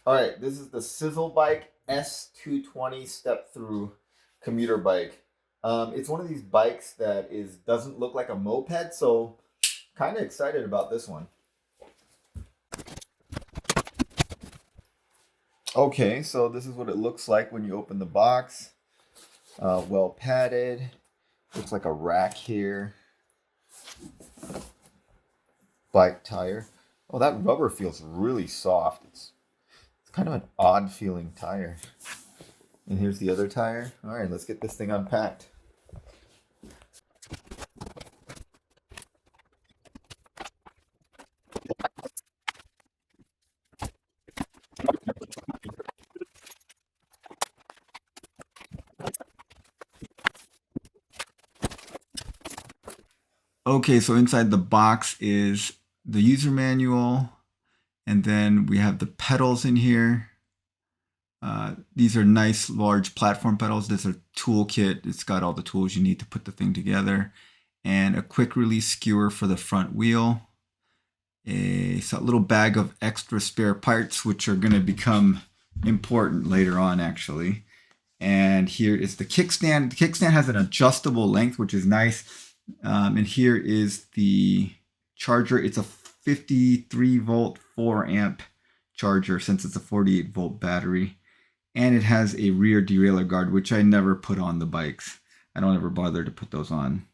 All right, this is the Sizzlebk S220 step through commuter bike. It's one of these bikes that doesn't look like a moped, so kind of excited about this one. Okay, so this is what it looks like when you open the box. Well padded. Looks like a rack here. Bike tire. Oh, that rubber feels really soft. It's kind of an odd feeling tire. And here's the other tire. All right, let's get this thing unpacked. Okay, so inside the box is the user manual, and then we have the pedals in here. These are nice large platform pedals. This is a toolkit. It's got all the tools you need to put the thing together, and a quick release skewer for the front wheel. A little bag of extra spare parts, which are going to become important later on, actually. And here is the kickstand. The kickstand has an adjustable length, which is nice. And here is the charger. It's a 53 volt 4 amp charger since it's a 48 volt battery. And it has a rear derailleur guard, which I never put on the bikes. I don't ever bother to put those on.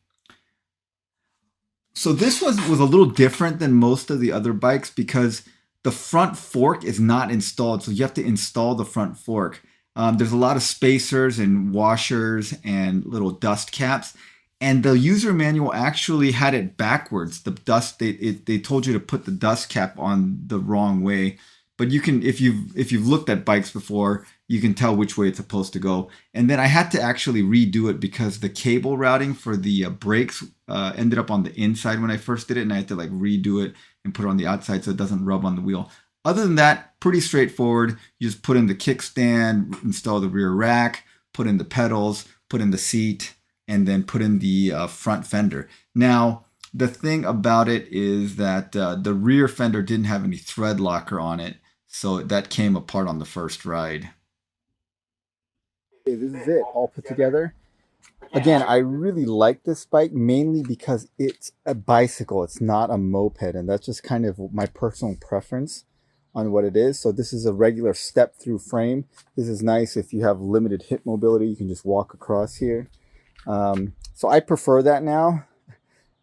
So this was a little different than most of the other bikes because the front fork is not installed. So you have to install the front fork. There's a lot of spacers and washers and little dust caps. And the user manual actually had it backwards. The dust they told you to put the dust cap on the wrong way. But you can, if you've looked at bikes before, you can tell which way it's supposed to go. And then I had to actually redo it because the cable routing for the brakes ended up on the inside when I first did it, and I had to like redo it and put it on the outside so it doesn't rub on the wheel. Other than that, pretty straightforward. You just put in the kickstand, install the rear rack, put in the pedals, put in the seat, and then put in the front fender. Now, the thing about it is that the rear fender didn't have any thread locker on it, so that came apart on the first ride. Okay, this is it all put together. Again, I really like this bike mainly because it's a bicycle. It's not a moped, and that's just kind of my personal preference on what it is. So this is a regular step-through frame. This is nice if you have limited hip mobility. You can just walk across here. So I prefer that now.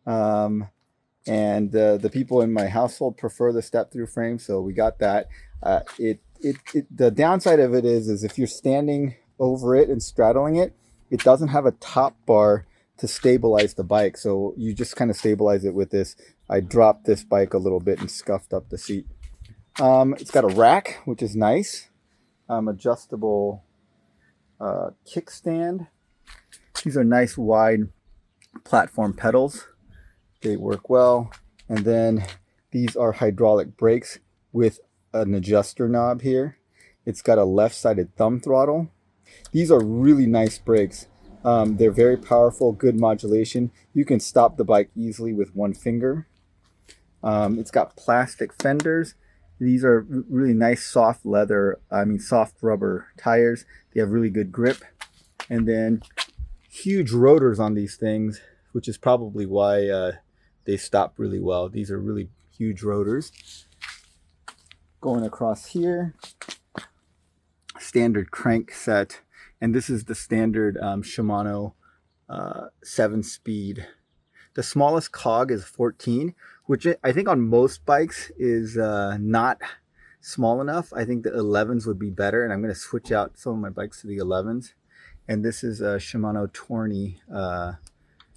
And the people in my household prefer the step-through frame, so we got that. The downside of it is if you're standing over it and straddling it, it doesn't have a top bar to stabilize the bike, so you just kind of stabilize it with this. I dropped this bike a little bit and scuffed up the seat. It's got a rack, which is nice. Adjustable kickstand. These are nice wide platform pedals. They work well. And then these are hydraulic brakes with an adjuster knob here. It's got a left-sided thumb throttle. These are really nice brakes. They're very powerful, good modulation. You can stop the bike easily with one finger. It's got plastic fenders. These are really nice soft rubber tires. They have really good grip. And then huge rotors on these things, which is probably why they stop really well. These are really huge rotors. Going across here, standard crank set. And this is the standard Shimano 7-speed. The smallest cog is 14, which I think on most bikes is not small enough. I think the 11s would be better, and I'm going to switch out some of my bikes to the 11s. And this is a Shimano 20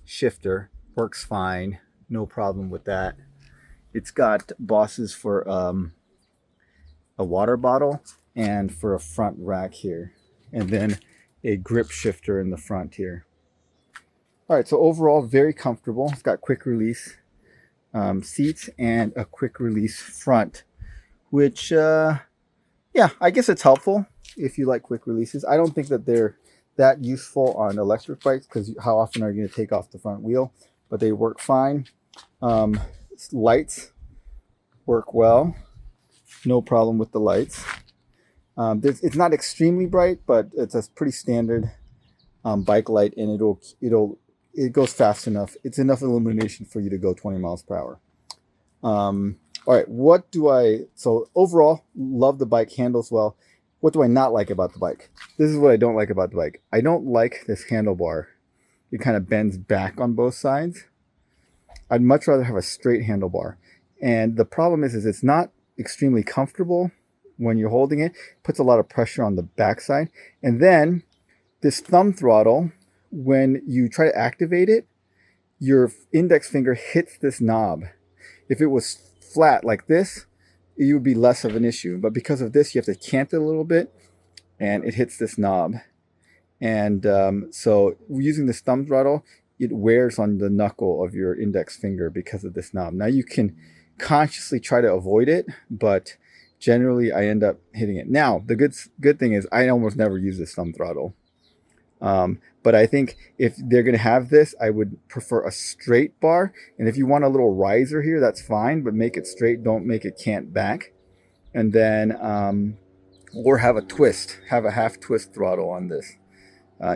shifter. Works fine, no problem with that. It's got bosses for a water bottle and for a front rack here, and then a grip shifter in the front here. All right, so overall, very comfortable. It's got quick release seats and a quick release front, which, yeah, I guess it's helpful if you like quick releases. I don't think that they're that useful on electric bikes because how often are you going to take off the front wheel? But they work fine. Lights work well. No problem with the lights. It's not extremely bright, but it's a pretty standard bike light, and it goes fast enough. It's enough illumination for you to go 20 miles per hour. All right, so overall, love the bike, handles well. What do I not like about the bike? This is what I don't like about the bike. I don't like this handlebar. It kind of bends back on both sides. I'd much rather have a straight handlebar. And the problem is it's not extremely comfortable when you're holding it. It puts a lot of pressure on the backside. And then this thumb throttle, when you try to activate it, your index finger hits this knob. If it was flat like this, it would be less of an issue. But because of this, you have to cant it a little bit, and it hits this knob. And so using this thumb throttle, it wears on the knuckle of your index finger because of this knob. Now you can consciously try to avoid it, but generally I end up hitting it. Now, the good thing is I almost never use this thumb throttle. But I think if they're going to have this, I would prefer a straight bar. And if you want a little riser here, that's fine, but make it straight. Don't make it cant back. And then, or have a half twist throttle on this.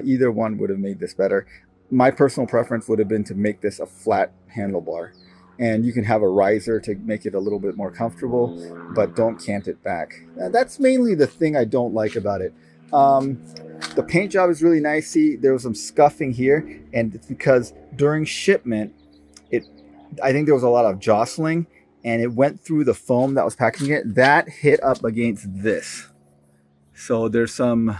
Either one would have made this better. My personal preference would have been to make this a flat handlebar. And you can have a riser to make it a little bit more comfortable, but don't cant it back. That's mainly the thing I don't like about it. The paint job is really nice. See, there was some scuffing here, and it's because during shipment, I think there was a lot of jostling, and it went through the foam that was packaging it. That hit up against this. So there's some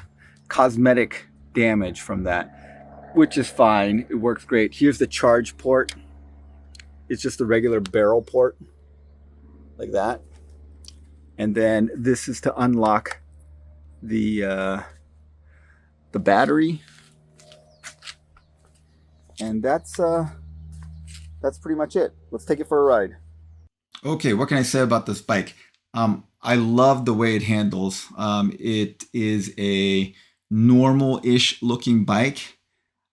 cosmetic damage from that, which is fine. It works great. Here's the charge port. It's just a regular barrel port, like that. And then this is to unlock the battery, and that's pretty much it. Let's take it for a ride. Okay, what can I say about this bike? I love the way it handles. It is a normal-ish looking bike.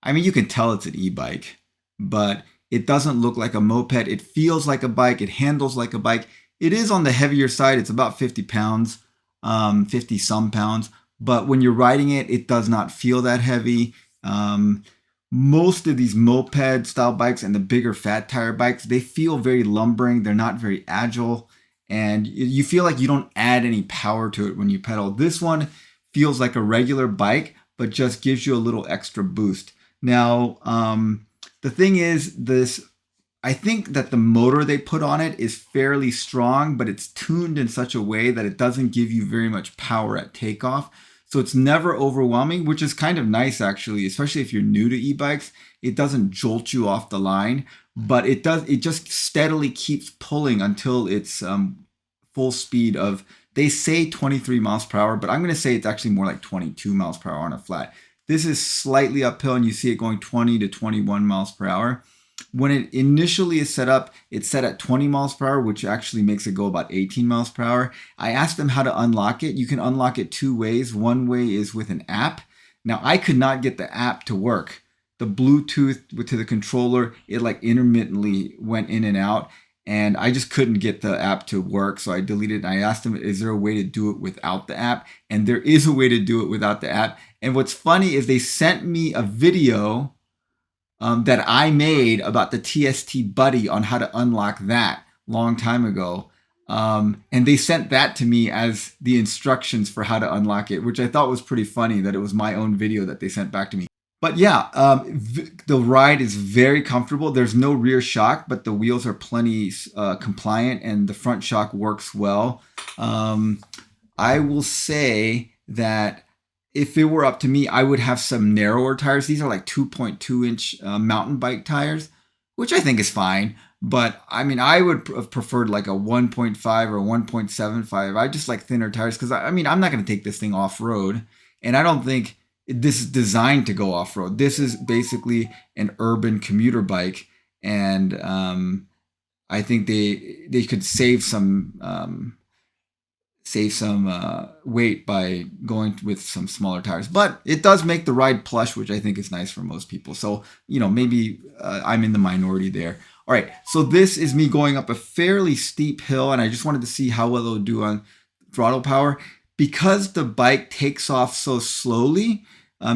I mean, you can tell it's an e-bike, but it doesn't look like a moped. It feels like a bike. It handles like a bike. It is on the heavier side. It's about 50 pounds, 50 some pounds. But when you're riding it, it does not feel that heavy. Most of these moped style bikes and the bigger fat tire bikes, they feel very lumbering. They're not very agile. And you feel like you don't add any power to it when you pedal. This one feels like a regular bike, but just gives you a little extra boost. Now, the thing is, I think that the motor they put on it is fairly strong, but it's tuned in such a way that it doesn't give you very much power at takeoff. So it's never overwhelming, which is kind of nice, actually, especially if you're new to e-bikes. It doesn't jolt you off the line, but it just steadily keeps pulling until it's full speed of, they say 23 miles per hour, but I'm going to say it's actually more like 22 miles per hour on a flat. This is slightly uphill, and you see it going 20 to 21 miles per hour. When it initially is set up, it's set at 20 miles per hour, which actually makes it go about 18 miles per hour. I asked them how to unlock it. You can unlock it two ways. One way is with an app. Now, I could not get the app to work. The Bluetooth to the controller, it like intermittently went in and out, and I just couldn't get the app to work, so I deleted it. And I asked them, is there a way to do it without the app? And there is a way to do it without the app. And what's funny is they sent me a video that I made about the TST Buddy on how to unlock that long time ago. And they sent that to me as the instructions for how to unlock it, which I thought was pretty funny that it was my own video that they sent back to me. But yeah, the ride is very comfortable. There's no rear shock, but the wheels are plenty compliant, and the front shock works well. I will say that if it were up to me, I would have some narrower tires. These are like 2.2 inch mountain bike tires, which I think is fine. But I mean, I would have preferred like a 1.5 or 1.75. I just like thinner tires because I'm not going to take this thing off road, and I don't think this is designed to go off road. This is basically an urban commuter bike, and I think they could save some weight by going with some smaller tires. But it does make the ride plush, which I think is nice for most people. So, maybe I'm in the minority there. All right, so this is me going up a fairly steep hill, and I just wanted to see how well it'll do on throttle power. because the bike takes off so slowly,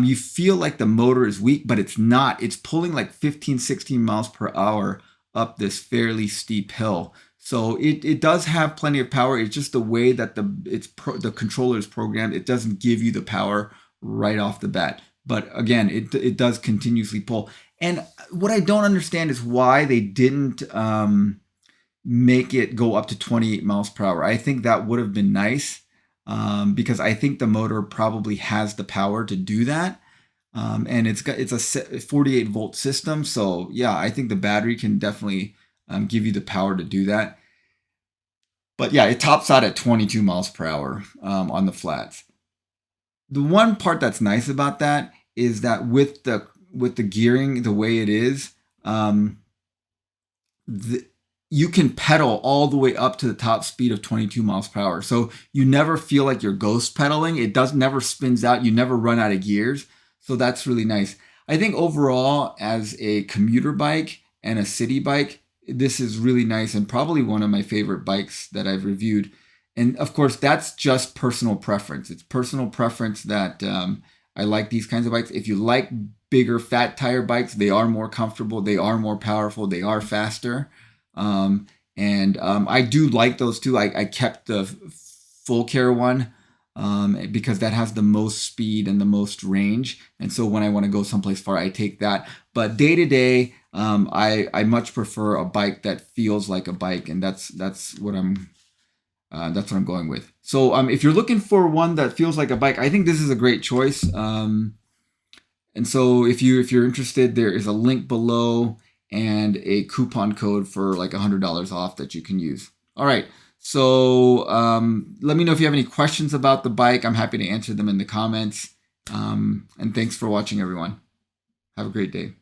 you feel like the motor is weak, but it's not. It's pulling like 15, 16 miles per hour up this fairly steep hill. So it does have plenty of power. It's just the way that the controller is programmed. It doesn't give you the power right off the bat. But again, it does continuously pull. And what I don't understand is why they didn't make it go up to 28 miles per hour. I think that would have been nice, because I think the motor probably has the power to do that. And it's a 48 volt system. So yeah, I think the battery can definitely give you the power to do that. But yeah, it tops out at 22 miles per hour on the flats. The one part that's nice about that is that with the gearing the way it is, you can pedal all the way up to the top speed of 22 miles per hour. So you never feel like you're ghost pedaling. It never spins out. You never run out of gears. So that's really nice. I think overall, as a commuter bike and a city bike, this is really nice and probably one of my favorite bikes that I've reviewed. And of course, that's just personal preference. It's personal preference that I like these kinds of bikes. If you like bigger fat tire bikes, they are more comfortable, they are more powerful, they are faster. I do like those too. I kept the full care one because that has the most speed and the most range. And so when I want to go someplace far, I take that. But day to day, I much prefer a bike that feels like a bike, and that's what I'm going with. So if you're looking for one that feels like a bike, I think this is a great choice. And so if you're interested, there is a link below and a coupon code for like $100 off that you can use. All right. So let me know if you have any questions about the bike. I'm happy to answer them in the comments. And thanks for watching, everyone. Have a great day.